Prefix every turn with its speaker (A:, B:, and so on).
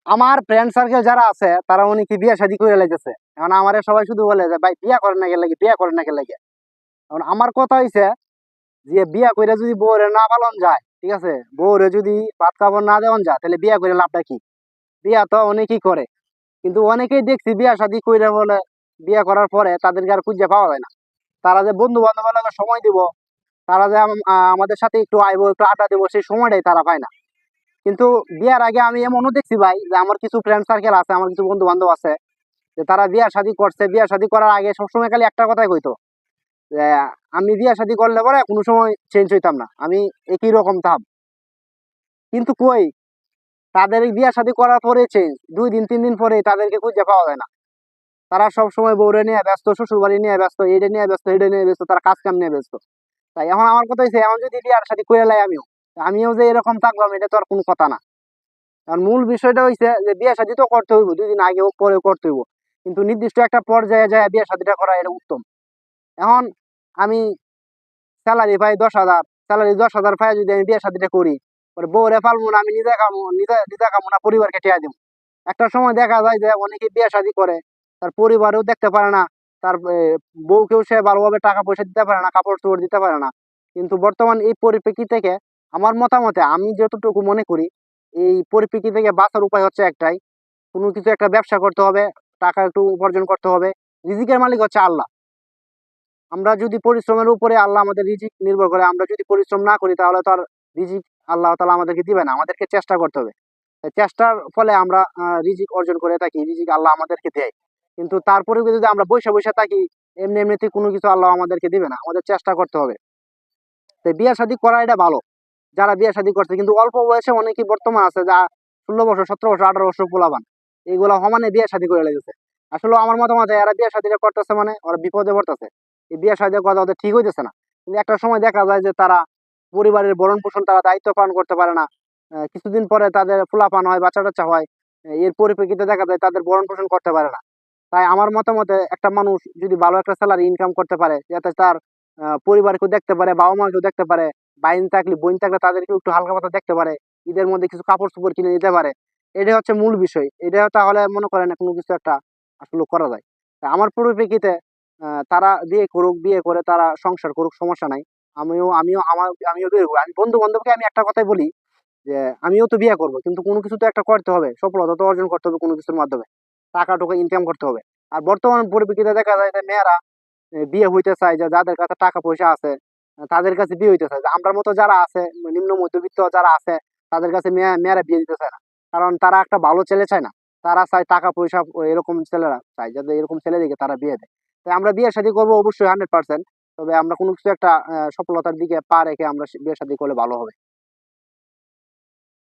A: আমার friend circle যারা আছে তারা অনেকে বিয়ে শাদী করে লাইতেছে। এখন আমারে সবাই শুধু বলে যে ভাই বিয়া করেন না লাগে, বিয়া করেন না লাগে। এখন আমার কথা হইছে যে বিয়া করে যদি বউরে না পালন যায়, ঠিক আছে, বউরে যদি ভাত খাবার না দেওয়ান যায়, তাহলে বিয়া করে লাভটা কি? বিয়া তো অনেকেই করে, কিন্তু অনেকেই দেখছি বিয়া শাদী কইরা বলে বিয়া করার পরে তাদেরকে আর খুঁজে পাওয়া যায় না। তারা যে বন্ধু বান্ধবের সময় দিব, তারা যে আমাদের সাথে একটু আইবো, একটু আড্ডা দেবো, সেই সময়টাই তারা পায় না। কিন্তু বিয়ার আগে আমি এমনও দেখছি ভাই, যে আমার কিছু ফ্রেন্ড সার্কেল আছে, আমার কিছু বন্ধু বান্ধব আছে, যে তারা বিয়া শাদী করছে, বিয়া শাদী করার আগে সবসময় খালি একটা কথাই কইতো যে আমি বিয়া শাদী করলে পরে কোনো সময় চেঞ্জ হইতাম না, আমি একই রকম থাম। কিন্তু কই, তাদের এই বিয়া শাদী করার পরে চেঞ্জ, 2 দিন 3 দিন পরে তাদেরকে খুঁজে পাওয়া যায় না। তারা সব সময় বউরে নিয়ে ব্যস্ত, শ্বশুর বাড়ি নিয়ে ব্যস্ত, এটা নিয়ে ব্যস্ত, এটা নিয়ে ব্যস্ত, তারা কাজ কাম নিয়ে ব্যস্ত। তাই এখন আমার কথা হচ্ছে, এখন যদি বিয়ার শাদী করে লাই আমিও, আমিও যে এরকম থাকলাম, এটা তো আর কোনো কথা না। আর মূল বিষয়টা হইছে যে বিয়ে শাদী তো করতে হইব, 2 দিন আগে হোক পরে করতে হইব, কিন্তু নির্দিষ্ট একটা পর্যায়ে যায় বিয়ে শাদীটা করা এটা উত্তম। এখন আমি স্যালারি পাই 10,000, স্যালারি 10,000 পাই যদি আমি বিয়ে শাদীটা করি, পরে বউরে পালবো না, আমি নিজে খাবো, নিজে নিজে খাবো না, পরিবারকে টিয়া দিব। একটা সময় দেখা যায় যে অনেকে বিয়ে শাদী করে, তার পরিবারেও দেখতে পারে না, তার বউকেও সে ভালোভাবে টাকা পয়সা দিতে পারে না, কাপড় চোপড় দিতে পারে না। কিন্তু বর্তমান এই পরিপ্রেক্ষি থেকে আমার মতামতে আমি যতটুকু মনে করি, এই পরিপ্রেক্ষি থেকে বাঁচার উপায় হচ্ছে একটাই, কোনো কিছু একটা ব্যবসা করতে হবে, টাকা একটু উপার্জন করতে হবে। রিজিকের মালিক হচ্ছে আল্লাহ। আমরা যদি পরিশ্রমের উপরে, আল্লাহ আমাদের রিজিক নির্ভর করে, আমরা যদি পরিশ্রম না করি তাহলে তো আর রিজিক আল্লাহ তাআলা আমাদেরকে দিবে না, আমাদেরকে চেষ্টা করতে হবে। তাই চেষ্টার ফলে আমরা রিজিক অর্জন করে থাকি, রিজিক আল্লাহ আমাদেরকে দেয়। কিন্তু তারপরেও যদি আমরা বসে বসে থাকি, এমনি এমনিতে কোনো কিছু আল্লাহ আমাদেরকে দিবে না, আমাদের চেষ্টা করতে হবে। তাই বিয়ে শাদী করা এটা ভালো, যারা বিয়ে শাদী করছে। কিন্তু অল্প বয়সে অনেকেই বর্তমান আছে যা 16 বছর 17 বছর 18 বছর পোলাবান, এইগুলা সমানে বিয়ে শাদী করে লেগেছে। আসলে আমার মতামত, এরা বিয়ে শাদীটা করতেছে মানে ওরা বিপদে পড়তেছে, এই বিয়ে শাদী কথা ওদের ঠিক হইতেছে না। কিন্তু একটা সময় দেখা যায় যে তারা পরিবারের ভরণ পোষণ তারা দায়িত্ব পালন করতে পারে না। কিছুদিন পরে তাদের ফুলাপান হয়, বাচ্চা টাচ্চা হয়, এর পরিপ্রেক্ষিতে দেখা যায় তাদের ভরণ পোষণ করতে পারে না। তাই আমার মতামতে একটা মানুষ যদি ভালো একটা স্যালারি ইনকাম করতে পারে, যাতে তার পরিবারকেও দেখতে পারে, বাবা মাকেও দেখতে পারে, বোন থাকলে তাদেরকেও একটু হালকা পাতলা দেখতে পারে, ঈদের মধ্যে কিছু কাপড় চোপড় কিনে দিতে পারে, এটাই হচ্ছে মূল বিষয়। এটা তাহলে মনে করেন কোনো কিছু একটা আসলে করা যায়। তা আমার পরিপ্রেক্ষিতে তারা বিয়ে করুক, বিয়ে করে তারা সংসার করুক, সমস্যা নাই। আমিও বিয়ে করবো। আমি বন্ধু বান্ধবকে আমি একটা কথাই বলি যে আমিও তো বিয়ে করবো, কিন্তু কোনো কিছু তো একটা করতে হবে, সফলতা তো অর্জন করতে হবে কোনো কিছুর মাধ্যমে, টাকা টুকু ইনকাম করতে হবে। আর বর্তমান পরিপ্রেক্ষিতে দেখা যায় যে মেয়েরা বিয়ে হইতে চায়, যে যাদের কাছে টাকা পয়সা আছে তাদের কাছে বিয়ে হইতে চায়। যে আমরার মতো যারা আছে, নিম্ন মধ্যবিত্ত যারা আছে, তাদের কাছে মেয়েরা বিয়ে দিতে চায় না, কারণ তারা একটা ভালো ছেলে চায় না, তারা চায় টাকা পয়সা, এরকম ছেলেরা চায় যাদের এরকম ছেলে দিকে তারা বিয়ে দেয়। তাই আমরা বিয়ে শাদী করবো অবশ্যই 100%, তবে আমরা কোনো কিছু একটা সফলতার দিকে পা রেখে আমরা বিয়ে শাদী করলে ভালো হবে।